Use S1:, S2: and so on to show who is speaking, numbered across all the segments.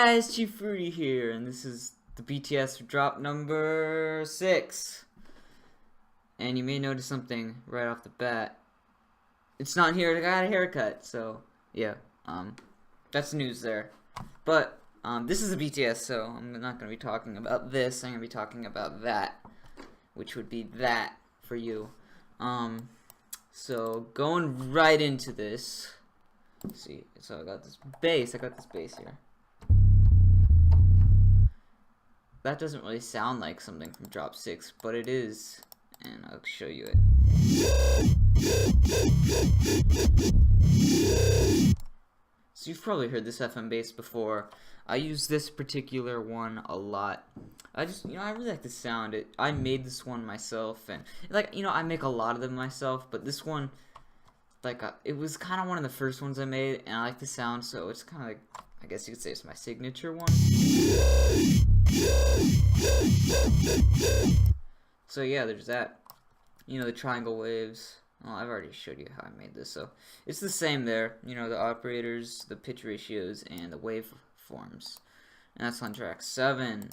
S1: guys, Chief here, and this is the BTS drop number 6. And you may notice something right off the bat. It's not here. I got a haircut, so yeah, that's news there. But this is a BTS, so I'm not gonna be talking about this. I'm gonna be talking about that, which would be that for you. So going right into this. Let's see, so I got this bass. Here. That doesn't really sound like something from Drop 6, but it is, and I'll show you it. So you've probably heard this FM bass before. I use this particular one a lot. I really like the sound. I made this one myself, and I make a lot of them myself, but this one, it was kind of one of the first ones I made, and I like the sound, so it's kind of like, I guess you could say it's my signature one. So yeah, there's that. The triangle waves. Well, I've already showed you how I made this, so it's the same there. The operators, the pitch ratios, and the waveforms. And that's on track 7.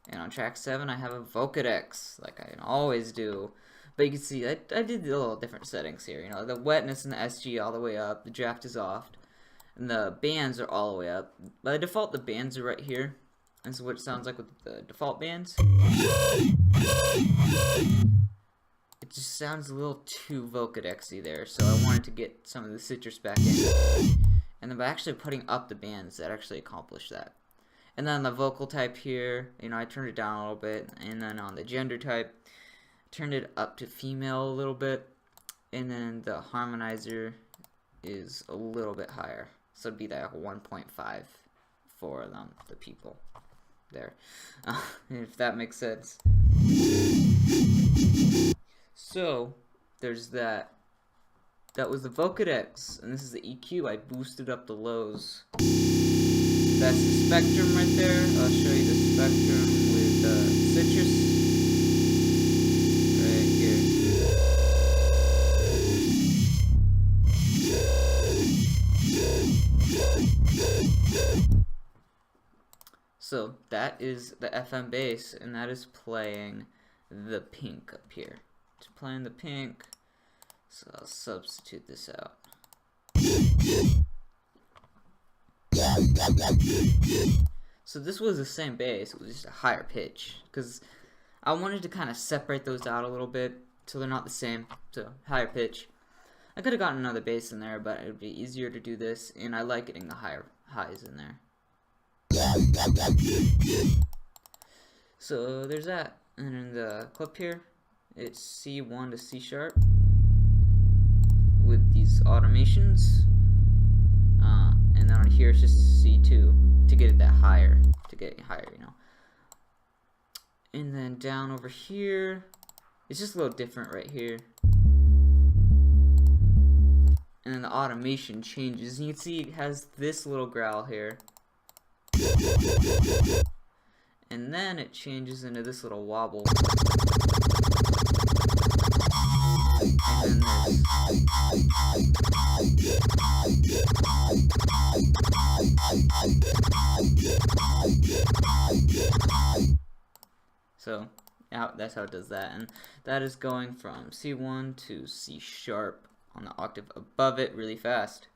S1: And on track 7, I have a Vocodex, like I always do. But you can see, I did a little different settings here. The wetness and the SG all the way up, the draft is off, and the bands are all the way up. By default, the bands are right here. And so what it sounds like with the default bands, it just sounds a little too Vocodex-y there, so I wanted to get some of the citrus back in. And then by actually putting up the bands, that actually accomplished that. And then the vocal type here, I turned it down a little bit, and then on the gender type, turned it up to female a little bit, and then the harmonizer is a little bit higher, so it'd be like 1.5 for the people there, if that makes sense. So there's that. That was the Vocodex, and this is the EQ. I boosted up the lows. That's the spectrum right there. I'll show you the spectrum with citrus right here. So that is the FM bass, and that is playing the pink up here. It's playing the pink, so I'll substitute this out. So this was the same bass, it was just a higher pitch, because I wanted to kind of separate those out a little bit so they're not the same, so higher pitch. I could have gotten another bass in there, but it would be easier to do this, and I like getting the higher highs in there. So there's that. And in the clip here, it's C1 to C sharp with these automations, and then on here it's just C2 to get it that higher, And then down over here, it's just a little different right here. And then the automation changes, and you can see it has this little growl here. And then it changes into this little wobble. And then so yeah, that's how it does that, and that is going from C1 to C sharp on the octave above it really fast.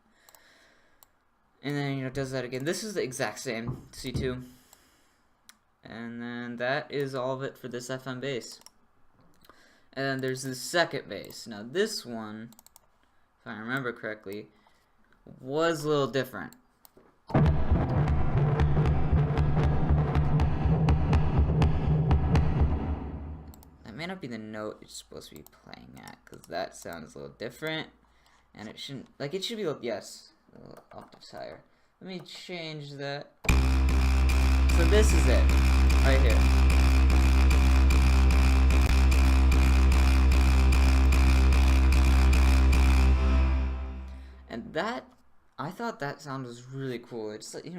S1: And then it does that again. This is the exact same C2. And then that is all of it for this FM bass. And then there's the second bass. Now this one, if I remember correctly, was a little different. That may not be the note it's supposed to be playing at, because that sounds a little different. And it shouldn't, it should be, yes, a little octaves higher. Let me change that. So this is it, right here. And that, I thought that sound was really cool. It's like, it's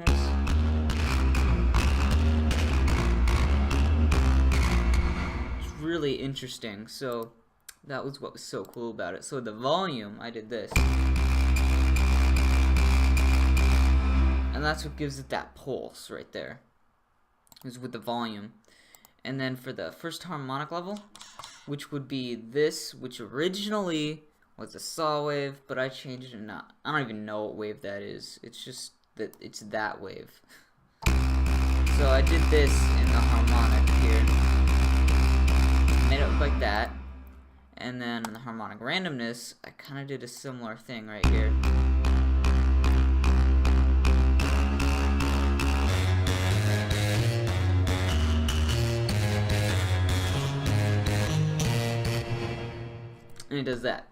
S1: really interesting. So that was what was so cool about it. So the volume, I did this. And that's what gives it that pulse right there, is with the volume. And then for the first harmonic level, which would be this, which originally was a saw wave, but I changed it. Not, I don't even know what wave that is. It's just that it's that wave. So I did this in the harmonic here, made it look like that, and then in the harmonic randomness, I kind of did a similar thing right here. And it does that.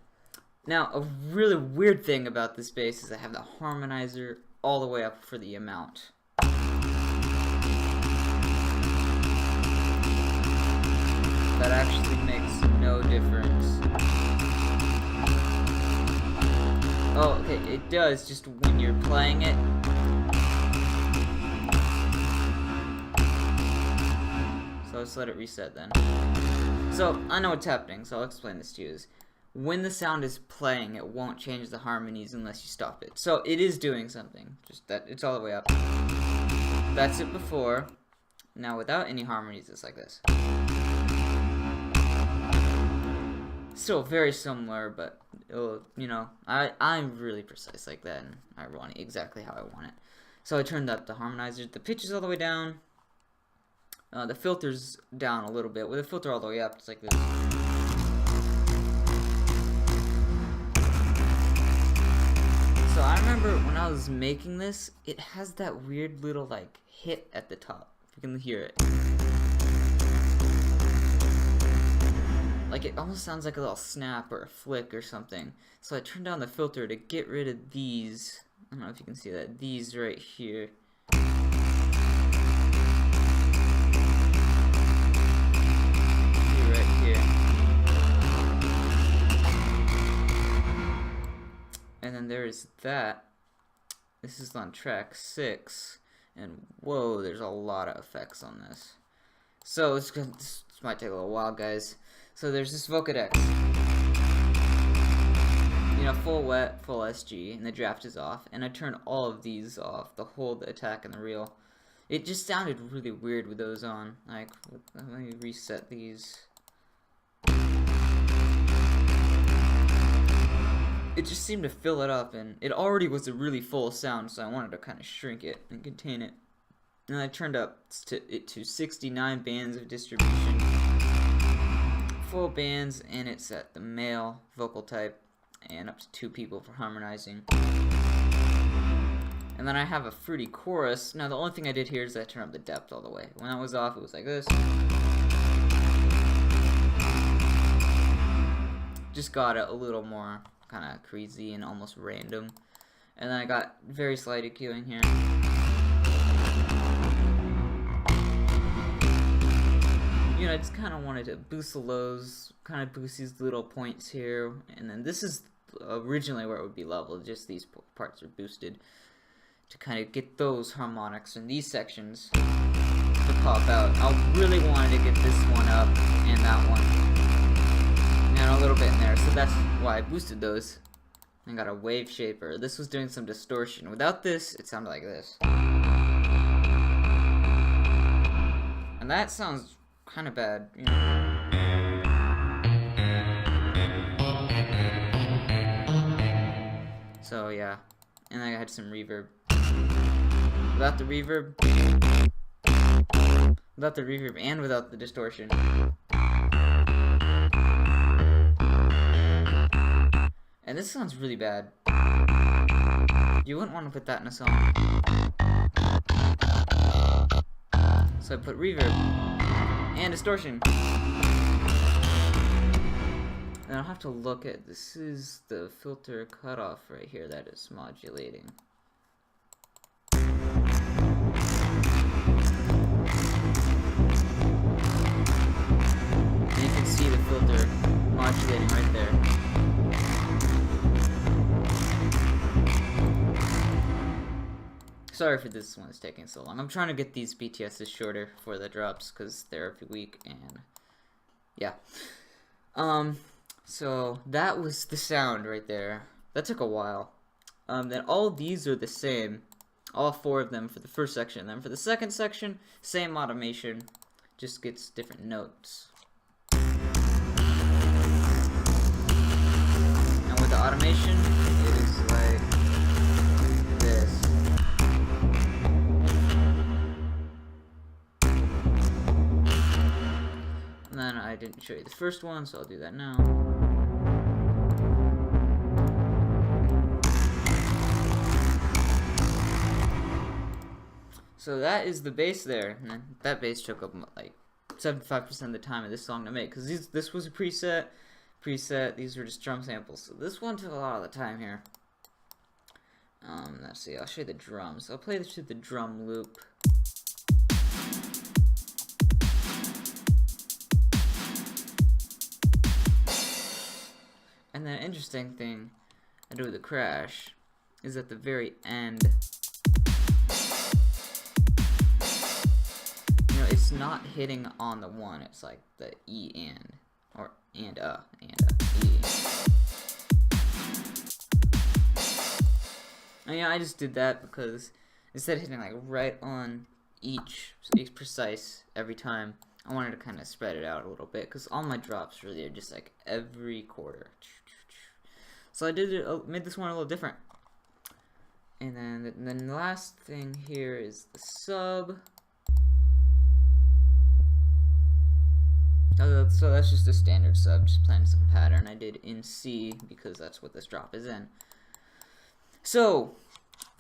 S1: Now, a really weird thing about this bass is I have the harmonizer all the way up for the amount. That actually makes no difference. Oh, okay, it does just when you're playing it. So let's let it reset then. So, I know what's happening, so I'll explain this to you. When the sound is playing, it won't change the harmonies unless you stop it. So it is doing something, just that it's all the way up. That's it before. Now without any harmonies, it's like this. Still very similar, but you know, I'm really precise like that, and I want it exactly how I want it. So I turned up the harmonizer, the pitch is all the way down, the filter's down a little bit. With the filter all the way up, it's like this. So I remember when I was making this, it has that weird little like hit at the top. If you can hear it. Like it almost sounds like a little snap or a flick or something. So I turned down the filter to get rid of these. I don't know if you can see that. These right here. Right here. And then there's that. This is on track 6. And whoa, there's a lot of effects on this. So this might take a little while, guys. So there's this Vocodex. You know, full wet, full SG, and the draft is off. And I turned all of these off, the hold, the attack, and the reel. It just sounded really weird with those on. Like, let me reset these. It just seemed to fill it up, and it already was a really full sound, so I wanted to kind of shrink it and contain it. And I turned up it to 69 bands of distribution. Full bands, and it's at the male vocal type, and up to 2 people for harmonizing. And then I have a fruity chorus. Now the only thing I did here is I turned up the depth all the way. When that was off, it was like this. Just got it a little more kind of crazy and almost random. And then I got very slight EQ in here. You know, I just kind of wanted to boost the lows, kind of boost these little points here. And then this is originally where it would be leveled, just these parts are boosted to kind of get those harmonics in these sections to pop out. I really wanted to get this one up and that one. And a little bit in there, so that's why I boosted those. I got a wave shaper. This was doing some distortion. Without this, it sounded like this. And that sounds kind of bad, you know. So yeah, and I had some reverb. Without the reverb, and without the distortion. And this sounds really bad. You wouldn't want to put that in a song. So I put reverb and distortion. And I'll have to look at, this is the filter cutoff right here that is modulating. And you can see the filter modulating right there. Sorry for this one is taking so long. I'm trying to get these BTS's shorter for the drops because they're every week, and yeah. So that was the sound right there. That took a while. Then all of these are the same. all 4 of them for the first section. And then for the second section, same automation, just gets different notes. And with the automation, it is like this. And then I didn't show you the first one, so I'll do that now. So that is the bass there, and that bass took up like 75% of the time of this song to make, because this was a preset, these were just drum samples, so this one took a lot of the time here. Let's see, I'll show you the drums. I'll play this with the drum loop. And then interesting thing I do with the crash is at the very end, it's not hitting on the one, it's like the E and, or and E. And yeah, I just did that because instead of hitting like right on each precise every time, I wanted to kind of spread it out a little bit, because all my drops really are just like every quarter. So I made this one a little different. And then the last thing here is the sub. So that's just a standard sub, just playing some pattern. I did in C because that's what this drop is in. So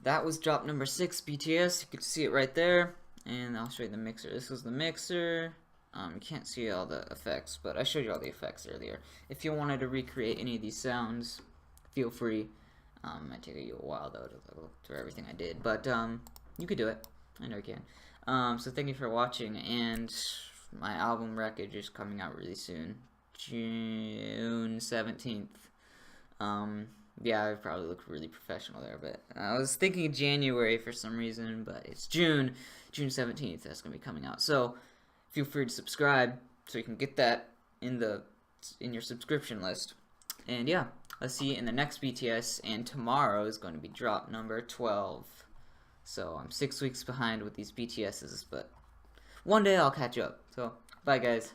S1: that was drop number 6, BTS. You can see it right there, and I'll show you the mixer. This was the mixer. You can't see all the effects, but I showed you all the effects earlier. If you wanted to recreate any of these sounds, feel free. It might take you a while though to look through everything I did, but you could do it. I know you can. So thank you for watching, and my album Wreckage is coming out really soon, June 17th. Yeah, I probably look really professional there, but I was thinking January for some reason, but it's June 17th. That's gonna be coming out. So feel free to subscribe so you can get that in your subscription list. And yeah, let's see you in the next BTS. And tomorrow is going to be drop number 12. So I'm 6 weeks behind with these BTSs, but one day I'll catch up. So bye guys.